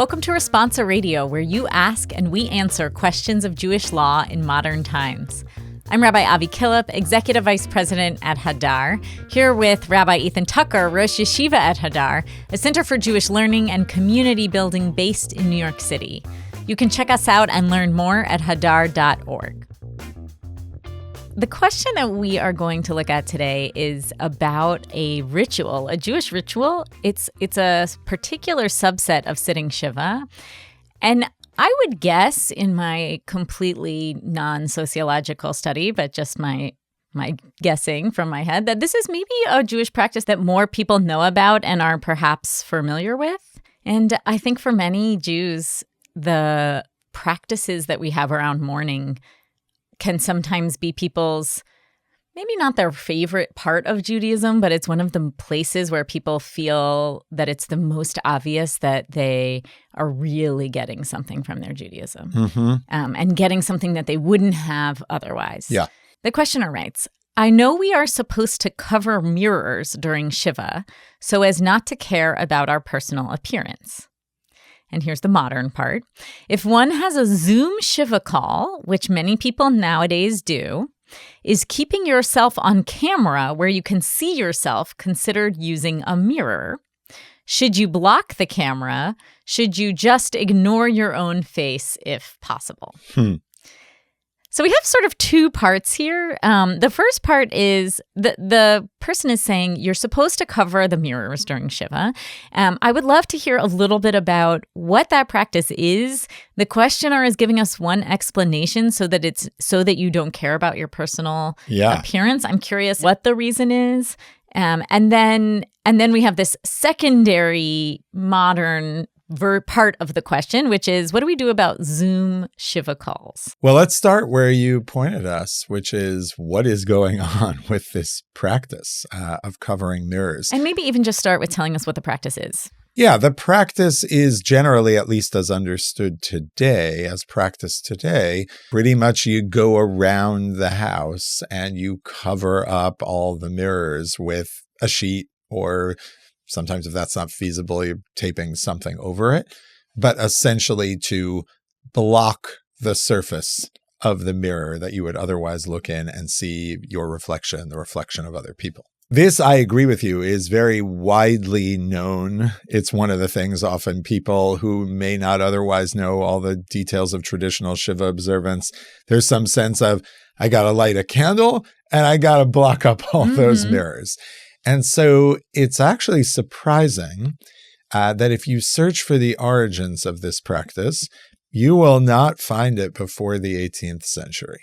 Welcome to Responsa Radio, where you ask and we answer questions of Jewish law in modern times. I'm Rabbi Avi Killip, Executive Vice President at Hadar, here with Rabbi Ethan Tucker, Rosh Yeshiva at Hadar, a center for Jewish learning and community building based in New York City. You can check us out and learn more at hadar.org. The question that we are going to look at today is about a ritual, a Jewish ritual. It's a particular subset of sitting Shiva. And I would guess, in my completely non-sociological study, but just my guessing from my head, that this is maybe a Jewish practice that more people know about and are perhaps familiar with. And I think for many Jews, the practices that we have around mourning can sometimes be people's, maybe not their favorite part of Judaism, but it's one of the places where people feel that it's the most obvious that they are really getting something from their Judaism, and getting something that they wouldn't have otherwise. Yeah. The questioner writes, I know we are supposed to cover mirrors during Shiva so as not to care about our personal appearance. And here's the modern part. If one has a Zoom Shiva call, which many people nowadays do, is keeping yourself on camera where you can see yourself considered using a mirror? Should you block the camera? Should you just ignore your own face if possible? So we have sort of two parts here. The first part is the person is saying you're supposed to cover the mirrors during Shiva. I would love to hear a little bit about what that practice is. The questioner is giving us one explanation so that you don't care about your personal appearance. I'm curious what the reason is. And then we have this secondary modern part of the question, which is, what do we do about Zoom Shiva calls? Well, let's start where you pointed us, which is what is going on with this practice of covering mirrors. And maybe even just start with telling us what the practice is. Yeah, the practice is generally, at least as understood today, as practiced today, pretty much you go around the house and you cover up all the mirrors with a sheet, or sometimes if that's not feasible, you're taping something over it, but essentially to block the surface of the mirror that you would otherwise look in and see your reflection, the reflection of other people. This, I agree with you, is very widely known. It's one of the things often people who may not otherwise know all the details of traditional Shiva observance, there's some sense of, I got to light a candle and I got to block up all those mirrors. And so it's actually surprising that if you search for the origins of this practice, you will not find it before the 18th century.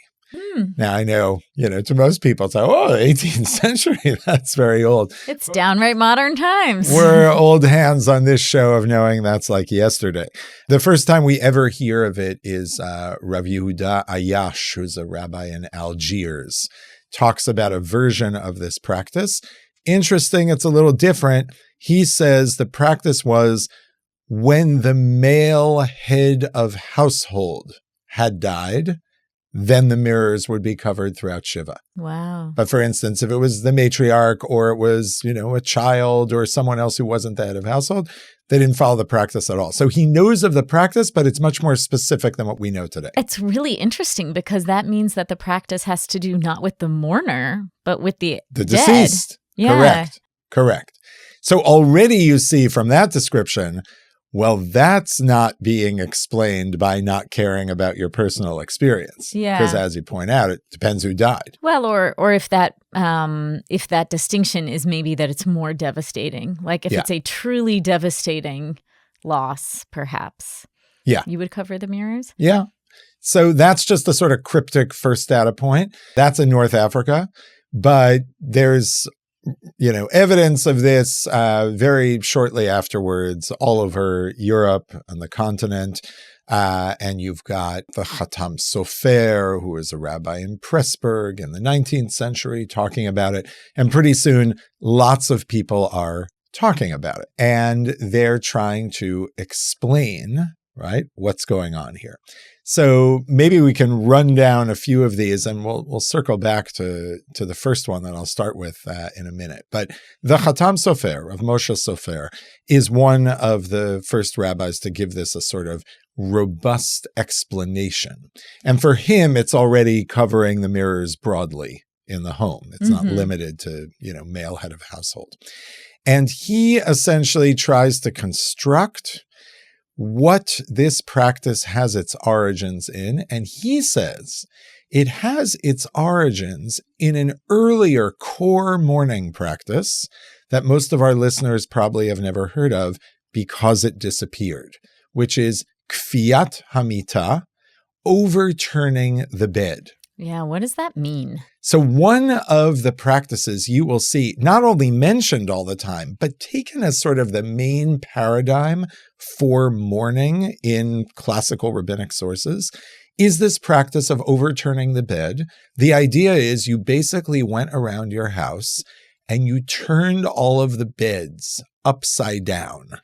Now, I know, to most people, it's like, 18th century, that's very old. It's downright modern times. We're old hands on this show of knowing that's like yesterday. The first time we ever hear of it is Rav Yehuda Ayash, who's a rabbi in Algiers, talks about a version of this practice. Interesting, it's a little different. He says the practice was when the male head of household had died, then the mirrors would be covered throughout Shiva. Wow. But for instance, if it was the matriarch or it was, a child or someone else who wasn't the head of household, they didn't follow the practice at all. So he knows of the practice, but it's much more specific than what we know today. It's really interesting because that means that the practice has to do not with the mourner, but with the dead. Deceased. Yeah. Correct. So already you see from that description, well, that's not being explained by not caring about your personal experience. Yeah. Because as you point out, it depends who died. Well, or if that distinction is maybe that it's more devastating, like if it's a truly devastating loss, perhaps. Yeah. You would cover the mirrors? Yeah. So that's just the sort of cryptic first data point. That's in North Africa. But there's evidence of this very shortly afterwards all over Europe and the continent. And you've got the Khatam Sofer, who was a rabbi in Pressburg in the 19th century, talking about it. And pretty soon, lots of people are talking about it. And they're trying to explain right? What's going on here? So maybe we can run down a few of these, and we'll circle back to the first one that I'll start with in a minute. But the Chatam Sofer of Moshe Sofer is one of the first rabbis to give this a sort of robust explanation. And for him, it's already covering the mirrors broadly in the home. It's not limited to, male head of household. And he essentially tries to construct what this practice has its origins in. And he says it has its origins in an earlier core mourning practice that most of our listeners probably have never heard of because it disappeared, which is kfiyat hamita, overturning the bed. Yeah, what does that mean? So one of the practices you will see not only mentioned all the time, but taken as sort of the main paradigm for mourning in classical rabbinic sources is this practice of overturning the bed. The idea is you basically went around your house and you turned all of the beds upside down.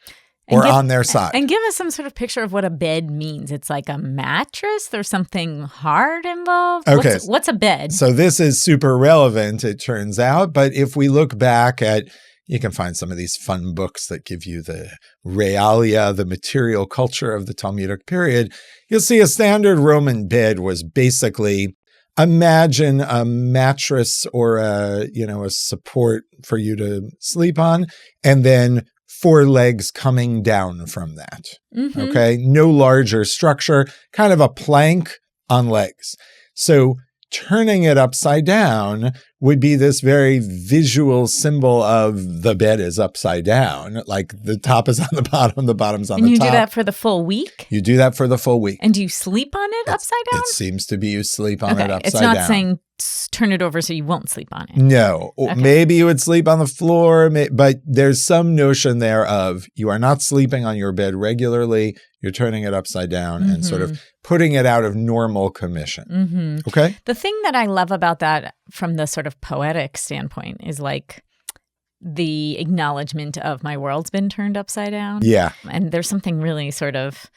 Or on their side. And give us some sort of picture of what a bed means. It's like a mattress? There's something hard involved? Okay. What's a bed? So this is super relevant, it turns out. But if we look back at, you can find some of these fun books that give you the realia, the material culture of the Talmudic period. You'll see a standard Roman bed was basically, imagine a mattress or a support for you to sleep on, and then 4 legs coming down from that. Okay. No larger structure, kind of a plank on legs. So turning it upside down would be this very visual symbol of the bed is upside down. Like the top is on the bottom, the bottom's on the top. And you do that for the full week? You do that for the full week. And do you sleep on it upside down? It seems to be you sleep on it upside down. It's not saying turn it over so you won't sleep on it. No. Okay. Maybe you would sleep on the floor, but there's some notion there of you are not sleeping on your bed regularly. You're turning it upside down and sort of putting it out of normal commission. Okay? The thing that I love about that from the sort of poetic standpoint is like the acknowledgement of my world's been turned upside down. Yeah. And there's something really sort of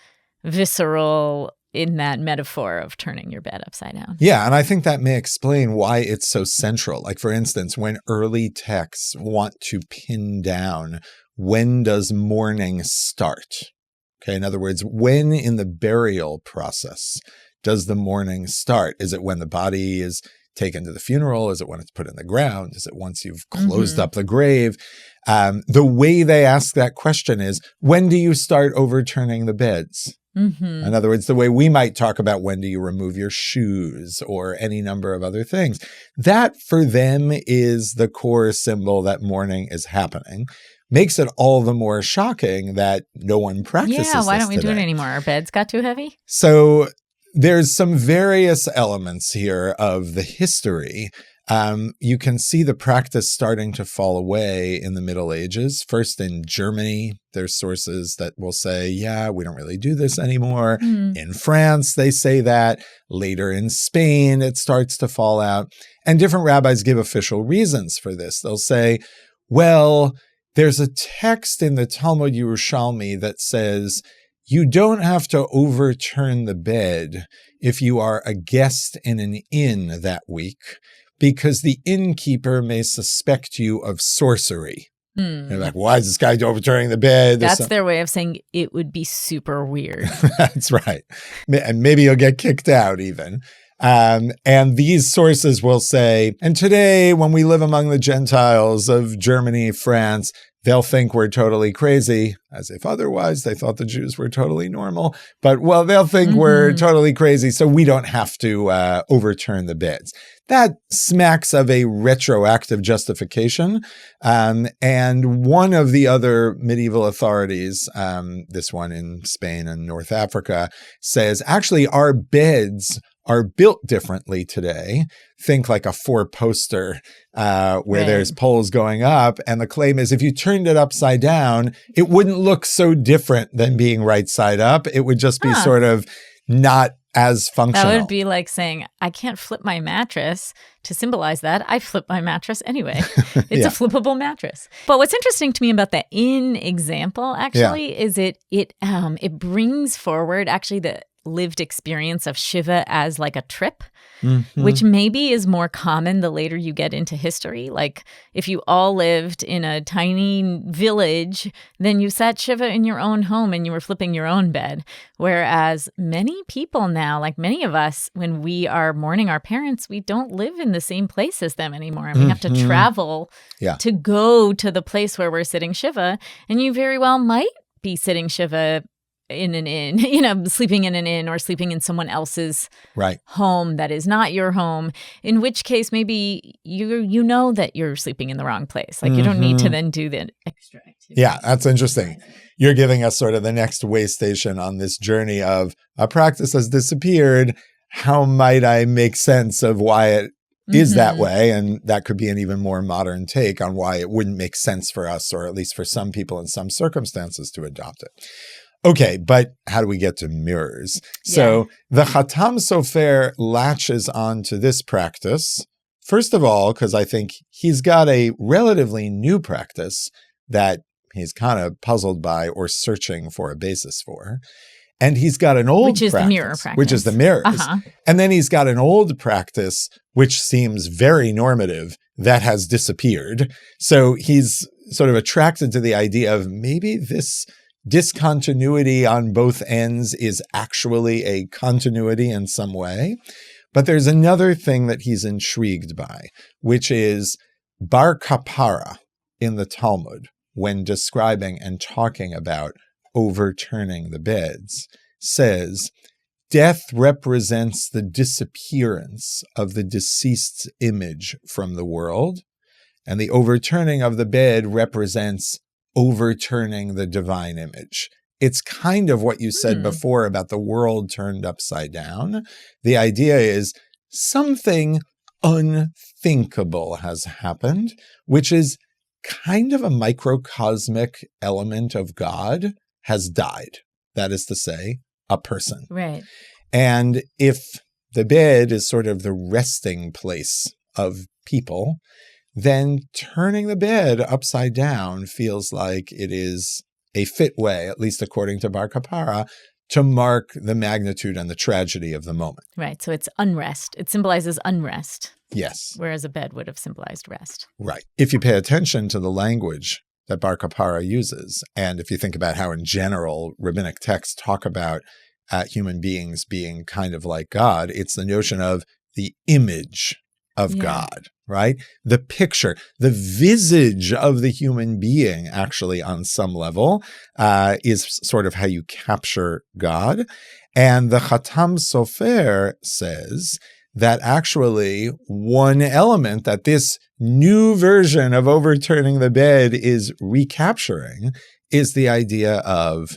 visceral in that metaphor of turning your bed upside down. Yeah, and I think that may explain why it's so central. Like, for instance, when early texts want to pin down when does mourning start? Okay, in other words, when in the burial process does the mourning start? Is it when the body is taken to the funeral? Is it when it's put in the ground? Is it once you've closed up the grave? The way they ask that question is, when do you start overturning the beds? In other words, the way we might talk about when do you remove your shoes or any number of other things. That for them is the core symbol that mourning is happening. Makes it all the more shocking that no one practices this. Yeah, why don't we do it today. anymore? Our beds got too heavy? So there's some various elements here of the history. You can see the practice starting to fall away in the Middle Ages. First in Germany, there's sources that will say, yeah, we don't really do this anymore. In France, they say that. Later in Spain, it starts to fall out. And different rabbis give official reasons for this. They'll say, well, there's a text in the Talmud Yerushalmi that says, you don't have to overturn the bed if you are a guest in an inn that week, because the innkeeper may suspect you of sorcery. You're like, why is this guy overturning the bed? That's their way of saying it would be super weird. That's right. And maybe you'll get kicked out even. And these sources will say, and today when we live among the Gentiles of Germany, France, they'll think we're totally crazy, as if otherwise they thought the Jews were totally normal. But, well, they'll think we're totally crazy, so we don't have to overturn the beds. That smacks of a retroactive justification. And one of the other medieval authorities, this one in Spain and North Africa, says, actually, our beds are built differently today. Think like a 4-poster where there's poles going up. And the claim is if you turned it upside down, it wouldn't look so different than being right side up. It would just be sort of not as functional. That would be like saying, I can't flip my mattress. To symbolize that, I flip my mattress anyway. It's a flippable mattress. But what's interesting to me about the in example, actually, is it brings forward actually the lived experience of Shiva as like a trip, which maybe is more common the later you get into history. Like if you all lived in a tiny village, then you sat Shiva in your own home and you were flipping your own bed. Whereas many people now, like many of us, when we are mourning our parents, we don't live in the same place as them anymore. And we have to travel to go to the place where we're sitting Shiva. And you very well might be sitting Shiva in an inn, sleeping in an inn or sleeping in someone else's home that is not your home, in which case maybe you know that you're sleeping in the wrong place. Like you don't need to then do the extra activity. Yeah, that's interesting. You're giving us sort of the next way station on this journey of a practice has disappeared. How might I make sense of why it is that way? And that could be an even more modern take on why it wouldn't make sense for us, or at least for some people in some circumstances, to adopt it. Okay, but how do we get to mirrors? So the Khatam Sofer latches on to this practice, first of all, because I think he's got a relatively new practice that he's kind of puzzled by or searching for a basis for. And he's got an old practice. The mirror practice. Which is the mirrors. And then he's got an old practice, which seems very normative, that has disappeared. So he's sort of attracted to the idea of maybe this discontinuity on both ends is actually a continuity in some way. But there's another thing that he's intrigued by, which is Bar Kapara in the Talmud, when describing and talking about overturning the beds, says, death represents the disappearance of the deceased's image from the world, and the overturning of the bed represents overturning the divine image. It's kind of what you said before about the world turned upside down. The idea is something unthinkable has happened, which is kind of a microcosmic element of God has died. That is to say, a person. Right. And if the bed is sort of the resting place of people, then turning the bed upside down feels like it is a fit way, at least according to Bar Kapara, to mark the magnitude and the tragedy of the moment. Right. So it's unrest. It symbolizes unrest. Yes. Whereas a bed would have symbolized rest. Right. If you pay attention to the language that Bar Kapara uses, and if you think about how in general rabbinic texts talk about human beings being kind of like God, it's the notion of the image of God, right? The picture, the visage of the human being, actually, on some level, is sort of how you capture God. And the Khatam Sofer says that actually one element that this new version of overturning the bed is recapturing is the idea of,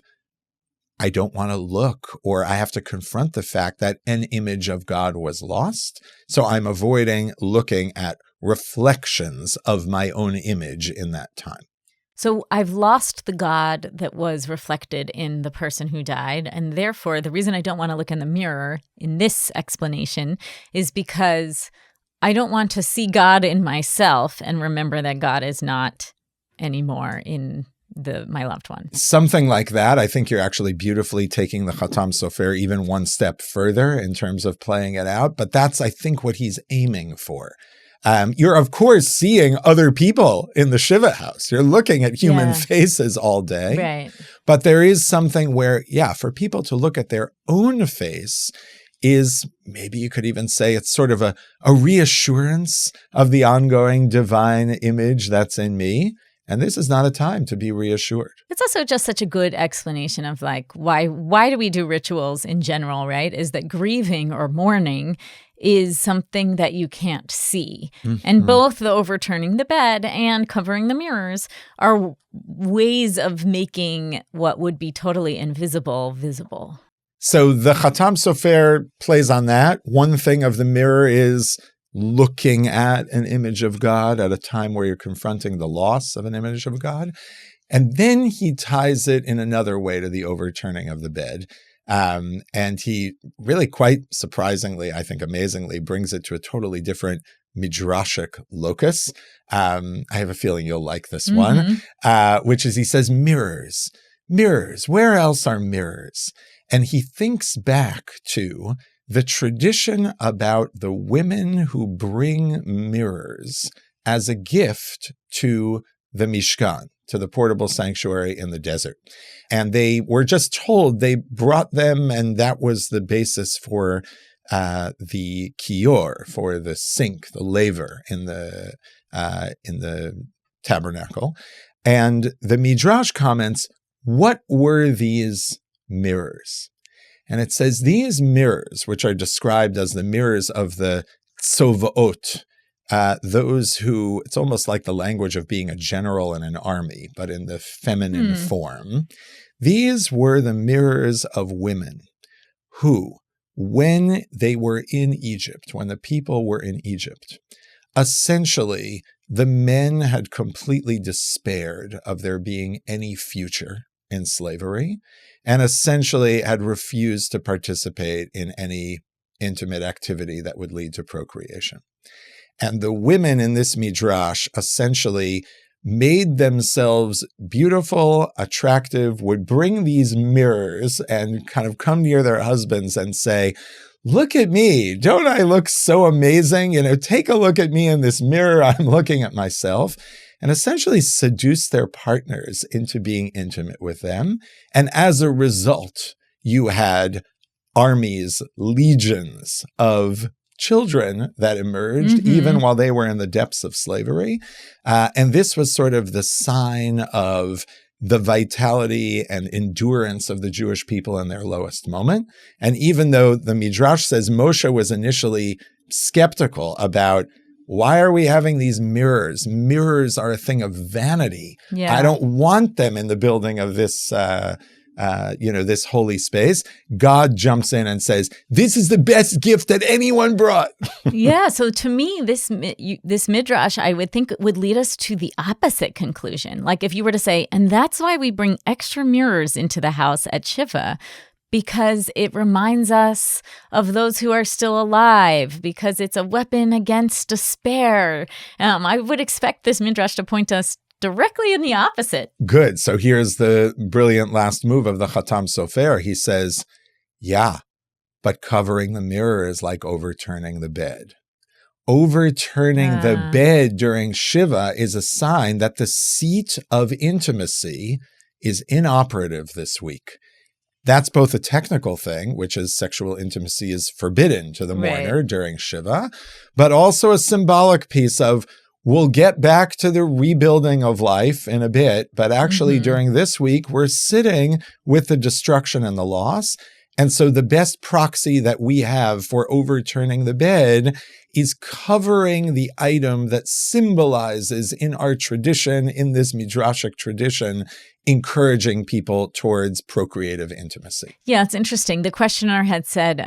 I don't want to look, or I have to confront the fact that an image of God was lost. So I'm avoiding looking at reflections of my own image in that time. So I've lost the God that was reflected in the person who died. And therefore, the reason I don't want to look in the mirror in this explanation is because I don't want to see God in myself and remember that God is not anymore in my loved one. Something like that. I think you're actually beautifully taking the Khatam Sofer even one step further in terms of playing it out. But that's, I think, what he's aiming for. You're, of course, seeing other people in the Shiva house. You're looking at human faces all day. Right. But there is something where, for people to look at their own face is, maybe you could even say it's sort of a reassurance of the ongoing divine image that's in me. And this is not a time to be reassured. It's also just such a good explanation of like, why do we do rituals in general, right? Is that grieving or mourning is something that you can't see. And both the overturning the bed and covering the mirrors are ways of making what would be totally invisible visible. So the Khatam Sofer plays on that. One thing of the mirror is looking at an image of God at a time where you're confronting the loss of an image of God. And then he ties it in another way to the overturning of the bed. And he really quite surprisingly, I think amazingly, brings it to a totally different midrashic locus. I have a feeling you'll like this one, which is he says, mirrors, where else are mirrors? And he thinks back to the tradition about the women who bring mirrors as a gift to the Mishkan, to the portable sanctuary in the desert. And they were just told they brought them, and that was the basis for the kior, for the sink, the laver in the tabernacle. And the Midrash comments, what were these mirrors? And it says these mirrors, which are described as the mirrors of the tzovot, those who, it's almost like the language of being a general in an army, but in the feminine form. These were the mirrors of women who, when they were in Egypt, when the people were in Egypt, essentially the men had completely despaired of there being any future in slavery, and essentially had refused to participate in any intimate activity that would lead to procreation. And the women in this midrash essentially made themselves beautiful, attractive, would bring these mirrors and kind of come near their husbands and say, look at me, don't I look so amazing? Take a look at me in this mirror, I'm looking at myself. And essentially seduce their partners into being intimate with them. And as a result, you had armies, legions of children that emerged, even while they were in the depths of slavery. And this was sort of the sign of the vitality and endurance of the Jewish people in their lowest moment. And even though the Midrash says Moshe was initially skeptical about, why are we having these mirrors? Mirrors are a thing of vanity. Yeah. I don't want them in the building of this, this holy space. God jumps in and says, this is the best gift that anyone brought. Yeah. So to me, this midrash, I would think would lead us to the opposite conclusion. Like if you were to say, and that's why we bring extra mirrors into the house at Shiva, because it reminds us of those who are still alive, because it's a weapon against despair. I would expect this midrash to point us directly in the opposite. Good. So here's the brilliant last move of the Chatam Sofer. He says, yeah, but covering the mirror is like overturning the bed. Overturning the bed during Shiva is a sign that the seat of intimacy is inoperative this week. That's both a technical thing, which is sexual intimacy is forbidden to the mourner during Shiva, but also a symbolic piece of we'll get back to the rebuilding of life in a bit, but actually during this week, we're sitting with the destruction and the loss. And so the best proxy that we have for overturning the bed is covering the item that symbolizes in our tradition, in this midrashic tradition, encouraging people towards procreative intimacy. Yeah, it's interesting. The questioner had said,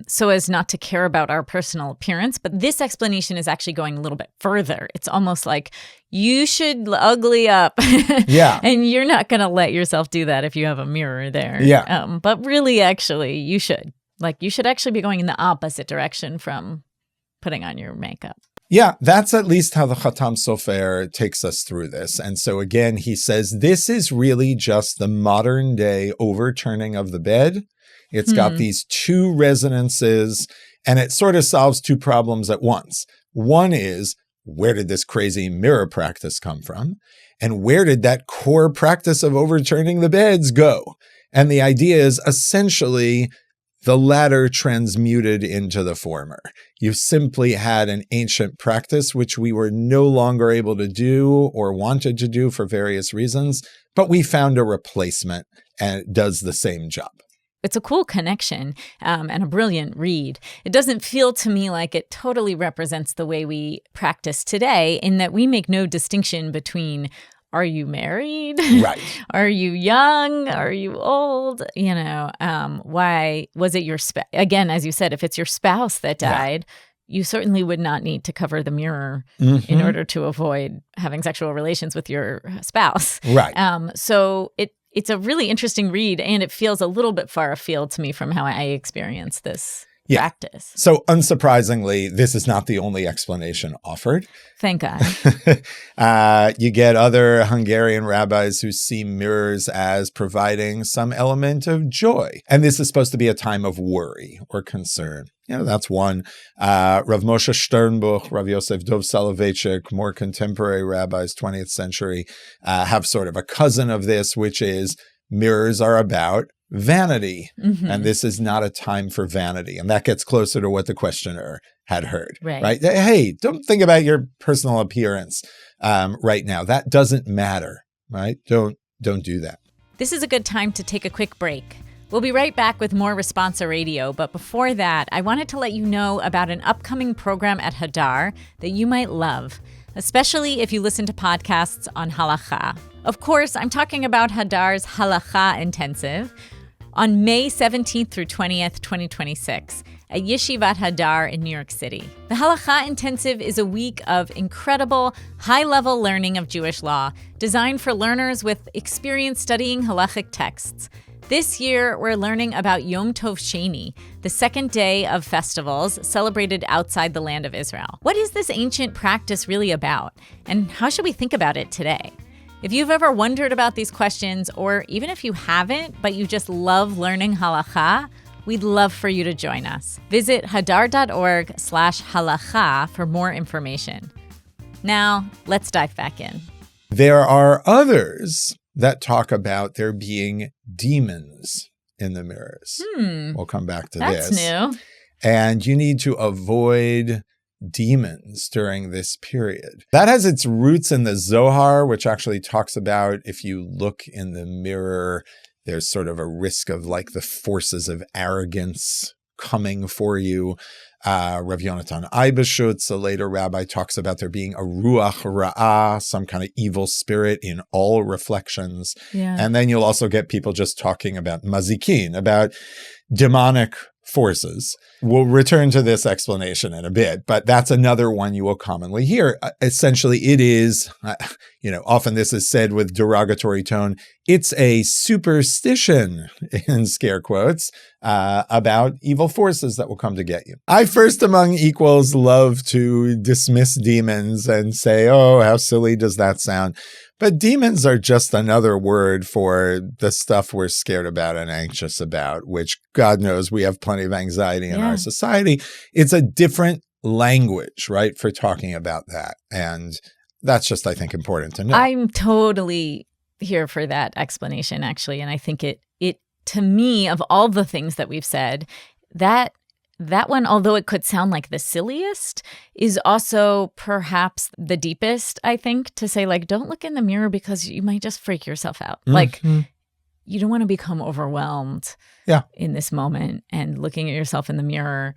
so as not to care about our personal appearance, but this explanation is actually going a little bit further. It's almost like you should ugly up. Yeah. And you're not going to let yourself do that if you have a mirror there. Yeah. But really, actually, you should. Like, you should actually be going in the opposite direction from putting on your makeup. Yeah, that's at least how the Chatam Sofer takes us through this. And so again, he says, this is really just the modern day overturning of the bed. It's got these two resonances, and it sort of solves two problems at once. One is, where did this crazy mirror practice come from? And where did that core practice of overturning the beds go? And the idea is essentially the latter transmuted into the former. You simply had an ancient practice which we were no longer able to do or wanted to do for various reasons, but we found a replacement and it does the same job. It's a cool connection and a brilliant read. It doesn't feel to me like it totally represents the way we practice today, in that we make no distinction between are you married? Right. Are you young? Are you old? Why was it your spouse? Again, as you said, if it's your spouse that died, you certainly would not need to cover the mirror in order to avoid having sexual relations with your spouse. Right. So it's a really interesting read, and it feels a little bit far afield to me from how I experience this practice. So unsurprisingly, this is not the only explanation offered. Thank God. You get other Hungarian rabbis who see mirrors as providing some element of joy. And this is supposed to be a time of worry or concern. That's one. Rav Moshe Sternbuch, Rav Yosef Dov Soloveitchik, more contemporary rabbis, 20th century, have sort of a cousin of this, which is mirrors are about vanity. Mm-hmm. And this is not a time for vanity. And that gets closer to what the questioner had heard, right? Hey, don't think about your personal appearance right now. That doesn't matter, right? Don't do that. This is a good time to take a quick break. We'll be right back with more Responsa Radio, but before that, I wanted to let you know about an upcoming program at Hadar that you might love, especially if you listen to podcasts on halakha. Of course, I'm talking about Hadar's Halakha Intensive on May 17th through 20th, 2026 at Yeshivat Hadar in New York City. The Halakha Intensive is a week of incredible, high-level learning of Jewish law designed for learners with experience studying halachic texts. This year, we're learning about Yom Tov Sheni, the second day of festivals celebrated outside the land of Israel. What is this ancient practice really about, and how should we think about it today? If you've ever wondered about these questions, or even if you haven't, but you just love learning halakha, we'd love for you to join us. Visit hadar.org/halakha for more information. Now, let's dive back in. There are others that talk about there being demons in the mirrors. We'll come back to this. That's new. And you need to avoid demons during this period. That has its roots in the Zohar, which actually talks about if you look in the mirror, there's sort of a risk of like the forces of arrogance coming for you. Rav Yonatan Eibeshutz, a later rabbi, talks about there being a ruach ra'ah, some kind of evil spirit in all reflections. Yeah. And then you'll also get people just talking about mazikin, about demonic forces. We'll return to this explanation in a bit, but that's another one you will commonly hear. Essentially, it is, often this is said with derogatory tone, it's a superstition, in scare quotes, about evil forces that will come to get you. I, first among equals, love to dismiss demons and say, oh, how silly does that sound? But demons are just another word for the stuff we're scared about and anxious about, which God knows we have plenty of anxiety in our society. It's a different language, right, for talking about that. And that's just, I think, important to know. I'm totally here for that explanation, actually. And I think it to me, of all the things that we've said, that one, although it could sound like the silliest, is also perhaps the deepest, I think, to say, like, don't look in the mirror because you might just freak yourself out. Mm-hmm. Like, you don't want to become overwhelmed in this moment and looking at yourself in the mirror,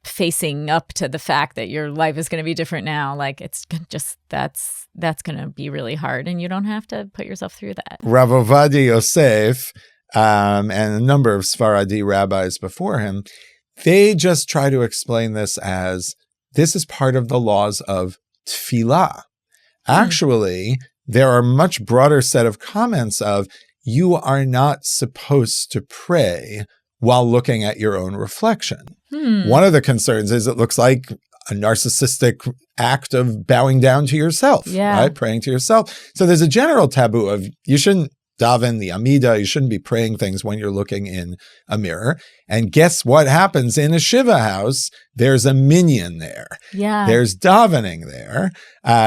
facing up to the fact that your life is going to be different now. Like, it's just, that's going to be really hard, and you don't have to put yourself through that. Rav Ovadia Yosef and a number of Sephardi rabbis before him, they just try to explain this as this is part of the laws of tefillah. Actually, there are a much broader set of comments of you are not supposed to pray while looking at your own reflection. One of the concerns is it looks like a narcissistic act of bowing down to yourself, right? Praying to yourself. So there's a general taboo of you shouldn't daven the Amida. You shouldn't be praying things when you're looking in a mirror. And guess what happens in a Shiva house? There's a minyan there. Yeah. There's davening there.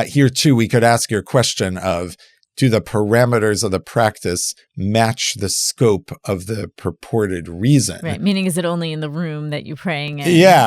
Here, too, we could ask your question of, do the parameters of the practice match the scope of the purported reason? Right. Meaning, is it only in the room that you're praying?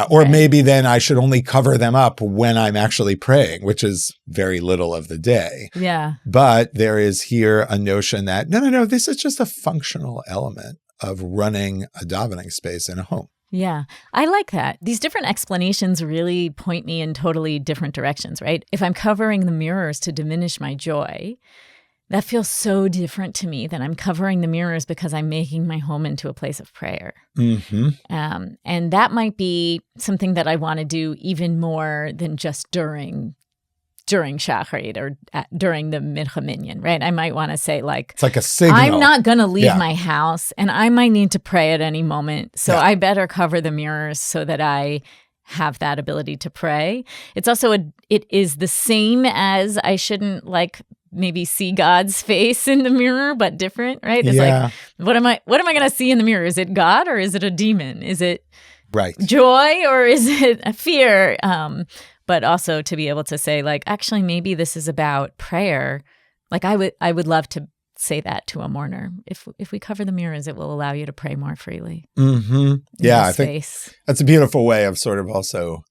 Or maybe then I should only cover them up when I'm actually praying, which is very little of the day. Yeah. But there is here a notion that, no, this is just a functional element of running a davening space in a home. Yeah, I like that. These different explanations really point me in totally different directions, right? If I'm covering the mirrors to diminish my joy, that feels so different to me than I'm covering the mirrors because I'm making my home into a place of prayer. Mm-hmm. And that might be something that I want to do even more than just during during Shacharit or during the Mincha Minyan, right? I might want to say like, it's like a signal. I'm not going to leave my house and I might need to pray at any moment. So I better cover the mirrors so that I have that ability to pray. It's also, it is the same as I shouldn't like maybe see God's face in the mirror, but different, right? It's like, what am I going to see in the mirror? Is it God or is it a demon? Is it joy or is it a fear? But also to be able to say like, actually, maybe this is about prayer. Like I would love to say that to a mourner. If we cover the mirrors, it will allow you to pray more freely. Mm-hmm. Yeah, I think that's a beautiful way of sort of also,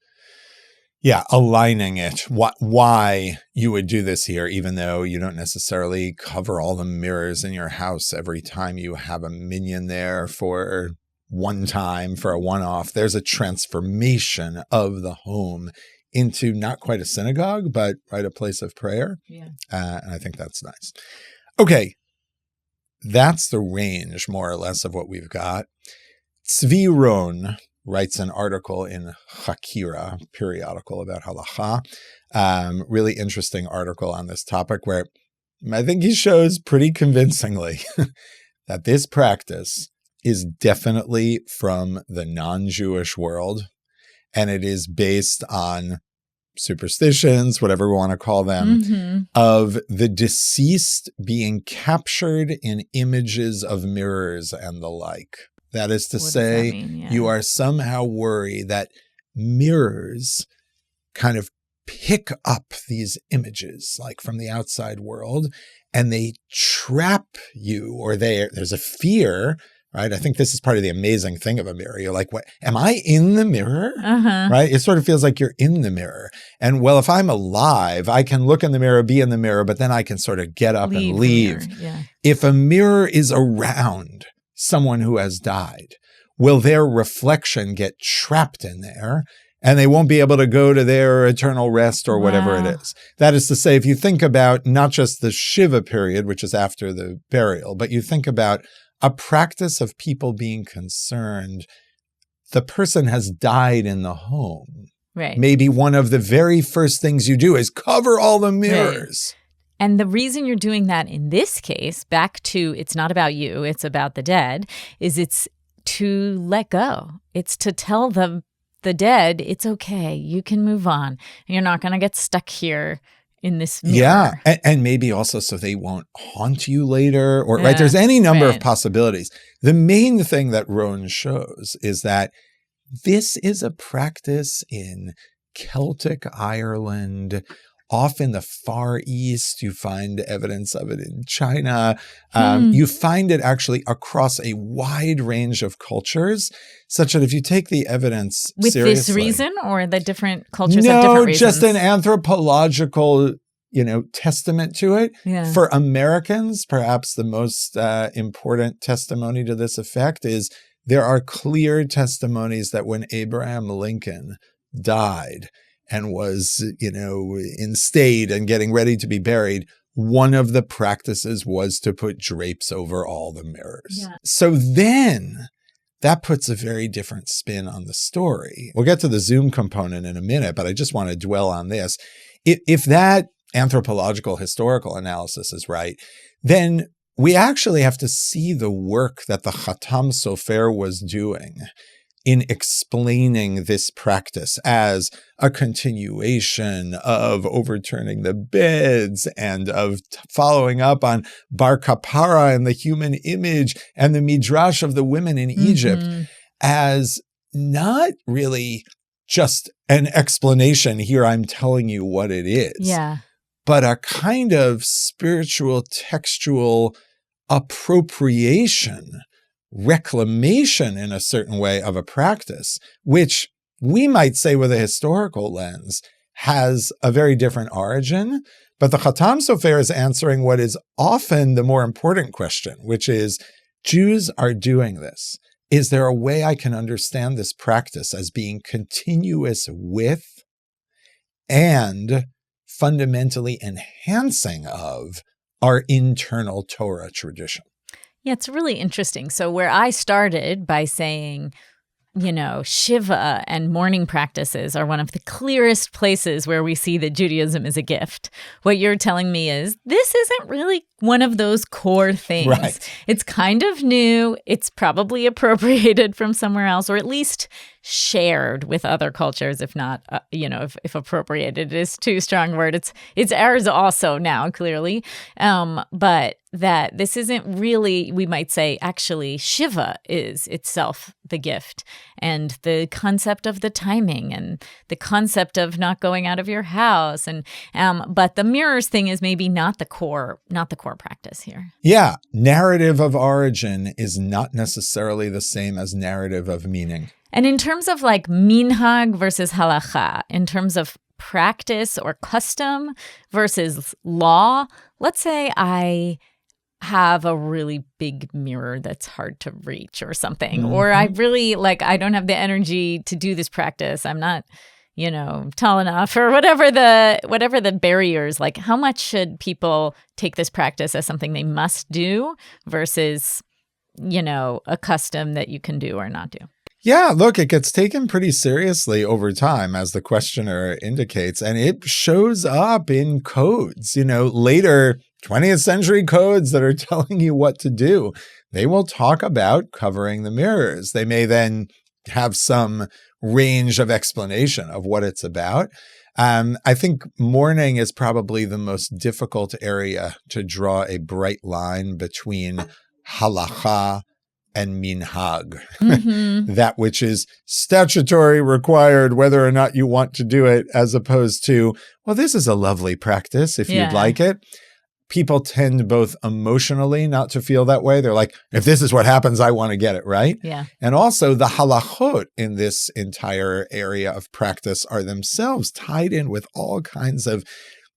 aligning it. Why you would do this here, even though you don't necessarily cover all the mirrors in your house every time you have a minyan there for one time, for a one-off. There's a transformation of the home into not quite a synagogue, but a place of prayer. Yeah. And I think that's nice. Okay. That's the range, more or less, of what we've got. Tzvi Ron writes an article in Chakira, periodical about halacha. Really interesting article on this topic where I think he shows pretty convincingly that this practice is definitely from the non-Jewish world. And it is based on superstitions, whatever we want to call them, of the deceased being captured in images of mirrors and the like. That is to say, you are somehow worried that mirrors kind of pick up these images, like from the outside world, and they trap you, or there's a fear. Right. I think this is part of the amazing thing of a mirror. You're like, what? Am I in the mirror? Right. It sort of feels like you're in the mirror. And well, if I'm alive, I can look in the mirror, be in the mirror, but then I can sort of get up and leave. If a mirror is around someone who has died, will their reflection get trapped in there? And they won't be able to go to their eternal rest or whatever it is. That is to say, if you think about not just the Shiva period, which is after the burial, but you think about a practice of people being concerned, the person has died in the home. Right. Maybe one of the very first things you do is cover all the mirrors. Right. And the reason you're doing that in this case, back to it's not about you, it's about the dead, is it's to let go. It's to tell the dead, it's okay, you can move on. You're not going to get stuck here in this mirror. Yeah, and maybe also so they won't haunt you later, or right. There's any number of possibilities. The main thing that Ron shows is that this is a practice in Celtic Ireland, off in the Far East. You find evidence of it in China. You find it actually across a wide range of cultures, such that if you take the evidence with seriously, this reason, or the different cultures have different reasons? No, just an anthropological, testament to it. Yeah. For Americans, perhaps the most important testimony to this effect is there are clear testimonies that when Abraham Lincoln died and was, instayed and getting ready to be buried, one of the practices was to put drapes over all the mirrors. Yeah. So then that puts a very different spin on the story. We'll get to the Zoom component in a minute, but I just want to dwell on this. If that anthropological historical analysis is right, then we actually have to see the work that the Khatam Sofer was doing in explaining this practice as a continuation of overturning the beds and of following up on Bar Kapara and the human image and the midrash of the women in Egypt as not really just an explanation, here I'm telling you what it is, but a kind of spiritual, textual appropriation, reclamation in a certain way of a practice, which we might say with a historical lens has a very different origin. But the Khatam Sofer is answering what is often the more important question, which is, Jews are doing this. Is there a way I can understand this practice as being continuous with and fundamentally enhancing of our internal Torah tradition? Yeah, it's really interesting. So where I started by saying Shiva and mourning practices are one of the clearest places where we see that Judaism is a gift. What you're telling me is this isn't really one of those core things. Right. It's kind of new. It's probably appropriated from somewhere else, or at least shared with other cultures, if not, if appropriated is too strong a word. It's ours also now, clearly. But that this isn't really, we might say, actually, Shiva is itself the gift. And the concept of the timing and the concept of not going out of your house. And but the mirrors thing is maybe not the core practice here. Yeah. Narrative of origin is not necessarily the same as narrative of meaning. And in terms of like minhag versus halacha, in terms of practice or custom versus law, let's say I have a really big mirror that's hard to reach or something, or I really I don't have the energy to do this practice. I'm not, tall enough, or whatever the barriers, like how much should people take this practice as something they must do versus, a custom that you can do or not do? Yeah, look, it gets taken pretty seriously over time, as the questioner indicates, and it shows up in codes, later 20th century codes that are telling you what to do. They will talk about covering the mirrors. They may then have some range of explanation of what it's about. I think mourning is probably the most difficult area to draw a bright line between halacha and minhag, that which is statutory required, whether or not you want to do it, as opposed to, well, this is a lovely practice if you'd like it. People tend both emotionally not to feel that way. They're like, if this is what happens, I want to get it right. Yeah. And also the halachot in this entire area of practice are themselves tied in with all kinds of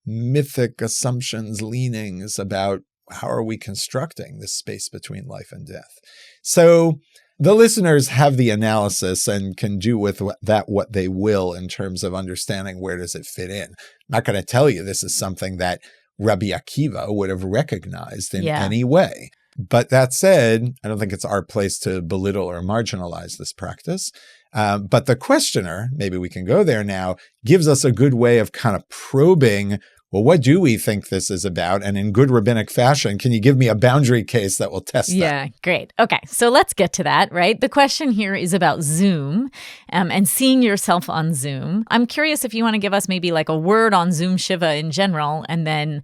mythic assumptions, leanings about how are we constructing this space between life and death. So the listeners have the analysis and can do with that what they will in terms of understanding where does it fit in. I'm not going to tell you this is something that Rabbi Akiva would have recognized in any way. But that said, I don't think it's our place to belittle or marginalize this practice. But the questioner, maybe we can go there now, gives us a good way of kind of probing, well, what do we think this is about? And in good rabbinic fashion, can you give me a boundary case that will test that? Yeah, great. Okay, so let's get to that, right? The question here is about Zoom and seeing yourself on Zoom. I'm curious if you want to give us maybe like a word on Zoom Shiva in general, and then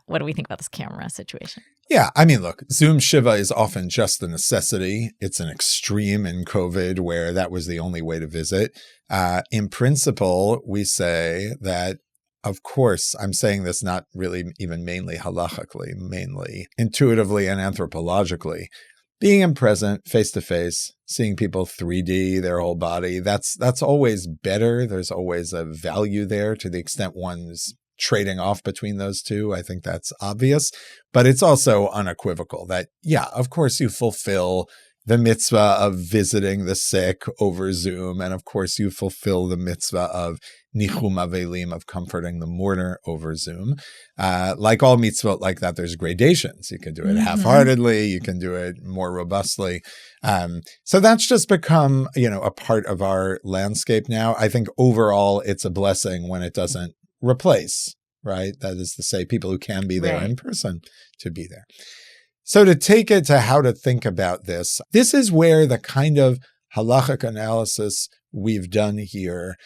what do we think about this camera situation? Yeah, I mean, look, Zoom Shiva is often just a necessity. It's an extreme in COVID where that was the only way to visit. In principle, we say that, of course, I'm saying this not really even mainly halachically, mainly intuitively and anthropologically. Being in present, face-to-face, seeing people 3D, their whole body, that's always better. There's always a value there to the extent one's trading off between those two. I think that's obvious. But it's also unequivocal that, yeah, of course you fulfill the mitzvah of visiting the sick over Zoom. And of course you fulfill the mitzvah of nichum avelim, of comforting the mourner over Zoom. Like all mitzvot like that, there's gradations. You can do it half-heartedly. You can do it more robustly. So that's just become, a part of our landscape now. I think overall it's a blessing when it doesn't replace, right? That is to say, people who can be there in person to be there. So to take it to how to think about this is where the kind of halachic analysis we've done here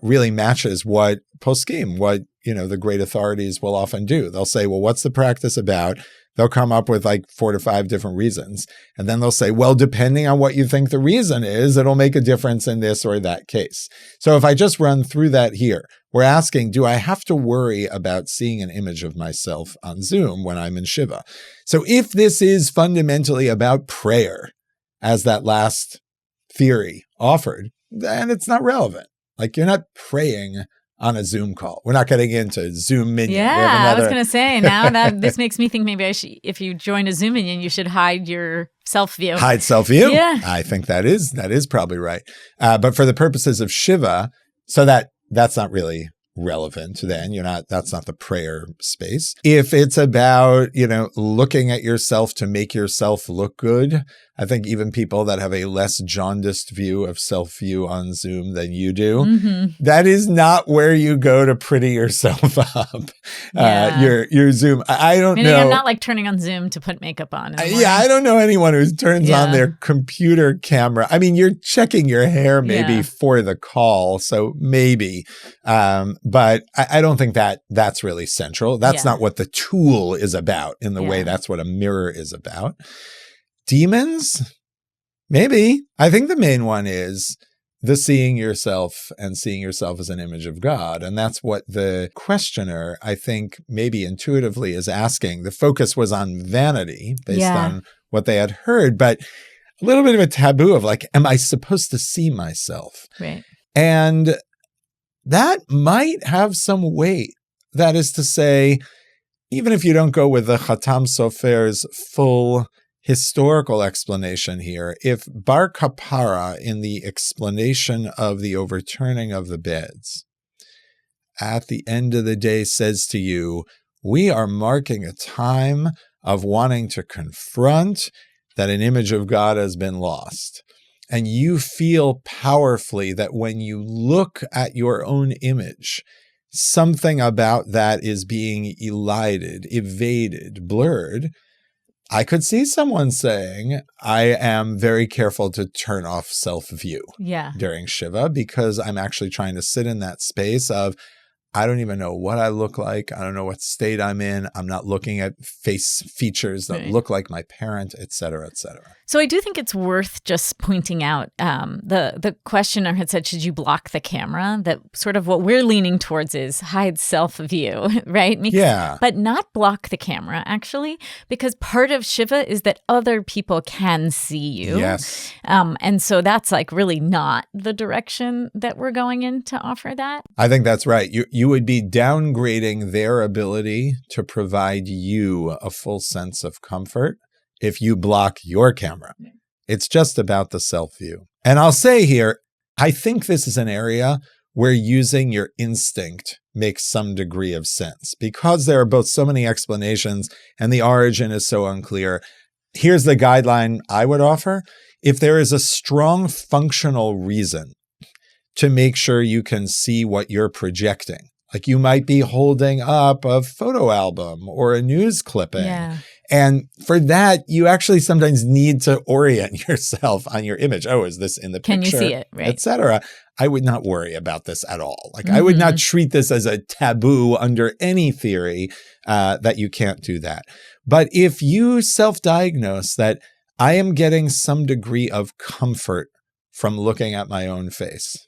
really matches what poskim, what the great authorities will often do. They'll say, well, what's the practice about? They'll come up with like 4 to 5 different reasons. And then they'll say, well, depending on what you think the reason is, it'll make a difference in this or that case. So if I just run through that here, we're asking, do I have to worry about seeing an image of myself on Zoom when I'm in Shiva? So if this is fundamentally about prayer, as that last theory offered, then it's not relevant. Like you're not praying on a Zoom call. We're not getting into Zoom minion. Yeah, I was going to say, now that this makes me think maybe if you join a Zoom minion, you should hide your self-view. Hide self-view? Yeah. I think that is probably right. But for the purposes of Shiva, so that's not really relevant then. That's not the prayer space. If it's about, looking at yourself to make yourself look good, I think even people that have a less jaundiced view of self-view on Zoom than you do, that is not where you go to pretty yourself up. Your Zoom. I don't know. I'm not like turning on Zoom to put makeup on. I don't know anyone who turns on their computer camera. I mean, you're checking your hair maybe for the call, so maybe. But I don't think that's really central. That's not what the tool is about in the way that's what a mirror is about. Demons? Maybe. I think the main one is the seeing yourself and seeing yourself as an image of God. And that's what the questioner, I think, maybe intuitively is asking. The focus was on vanity based on what they had heard, but a little bit of a taboo of like, am I supposed to see myself? Right. And that might have some weight. That is to say, even if you don't go with the Khatam Sofer's full historical explanation here, if Bar Kapara, in the explanation of the overturning of the beds, at the end of the day says to you, we are marking a time of wanting to confront that an image of God has been lost. And you feel powerfully that when you look at your own image, something about that is being elided, evaded, blurred. I could see someone saying, I am very careful to turn off self-view during Shiva because I'm actually trying to sit in that space of, I don't even know what I look like. I don't know what state I'm in. I'm not looking at face features that look like my parent, et cetera, et cetera. So I do think it's worth just pointing out, the questioner had said, should you block the camera? That sort of what we're leaning towards is hide self-view, right? But not block the camera, actually, because part of Shiva is that other people can see you. Yes. And so that's like really not the direction that we're going in to offer that. I think that's right. You would be downgrading their ability to provide you a full sense of comfort if you block your camera. It's just about the self-view. And I'll say here, I think this is an area where using your instinct makes some degree of sense because there are both so many explanations and the origin is so unclear. Here's the guideline I would offer. If there is a strong functional reason to make sure you can see what you're projecting, like you might be holding up a photo album or a news clipping. And for that, you actually sometimes need to orient yourself on your image. Oh, is this in the picture? Can you see it? Right. Et cetera. I would not worry about this at all. Like I would not treat this as a taboo under any theory that you can't do that. But if you self-diagnose that I am getting some degree of comfort from looking at my own face,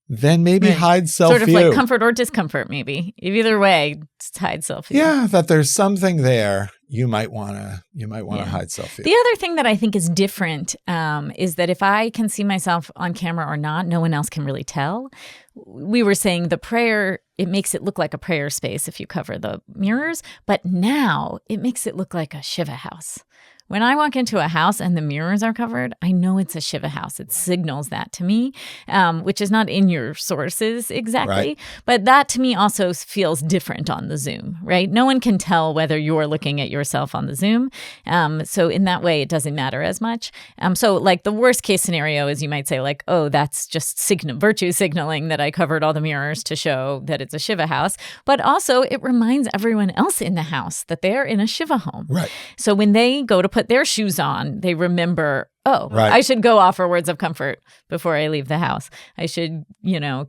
then maybe hide self-view. Sort of like comfort or discomfort, maybe. Either way, hide self-view. Yeah, that there's something there. You might want to hide self-view. The other thing that I think is different is that if I can see myself on camera or not, no one else can really tell. We were saying the prayer, it makes it look like a prayer space if you cover the mirrors, but now it makes it look like a Shiva house. When I walk into a house and the mirrors are covered, I know it's a Shiva house. It signals that to me, which is not in your sources exactly. Right. But that to me also feels different on the Zoom, right? No one can tell whether you're looking at yourself on the Zoom. So in that way, it doesn't matter as much. So like the worst case scenario is you might say like, oh, that's just virtue signaling that I covered all the mirrors to show that it's a Shiva house. But also it reminds everyone else in the house that they're in a Shiva home. Right. So when they go to put their shoes on, they remember, I should go offer words of comfort before I leave the house. I should,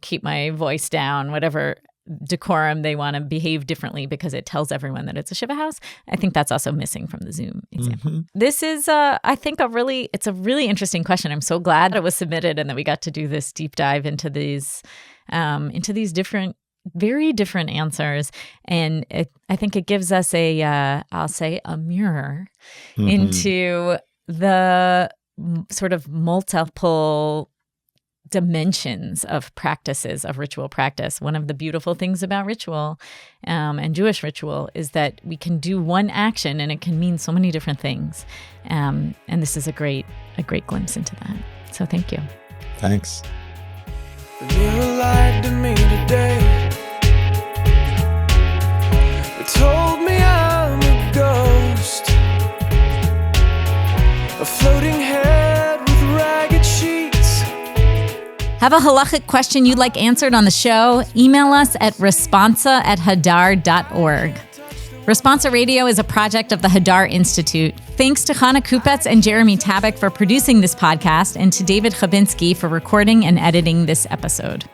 keep my voice down, whatever decorum they want to behave differently because it tells everyone that it's a Shiva house. I think that's also missing from the Zoom example. This is, I think, it's a really interesting question. I'm so glad it was submitted and that we got to do this deep dive into these different, very different answers. And I think it gives us I'll say a mirror into the sort of multiple dimensions of practices, of ritual practice. One of the beautiful things about ritual and Jewish ritual is that we can do one action and it can mean so many different things. And this is a great glimpse into that. So thank you. Thanks. The mirror lied to me today. It told me I'm a ghost, a floating Have a halachic question you'd like answered on the show? Email us at responsa@hadar.org. Responsa Radio is a project of the Hadar Institute. Thanks to Chana Kupetz and Jeremy Tabick for producing this podcast, and to David Khabinsky for recording and editing this episode.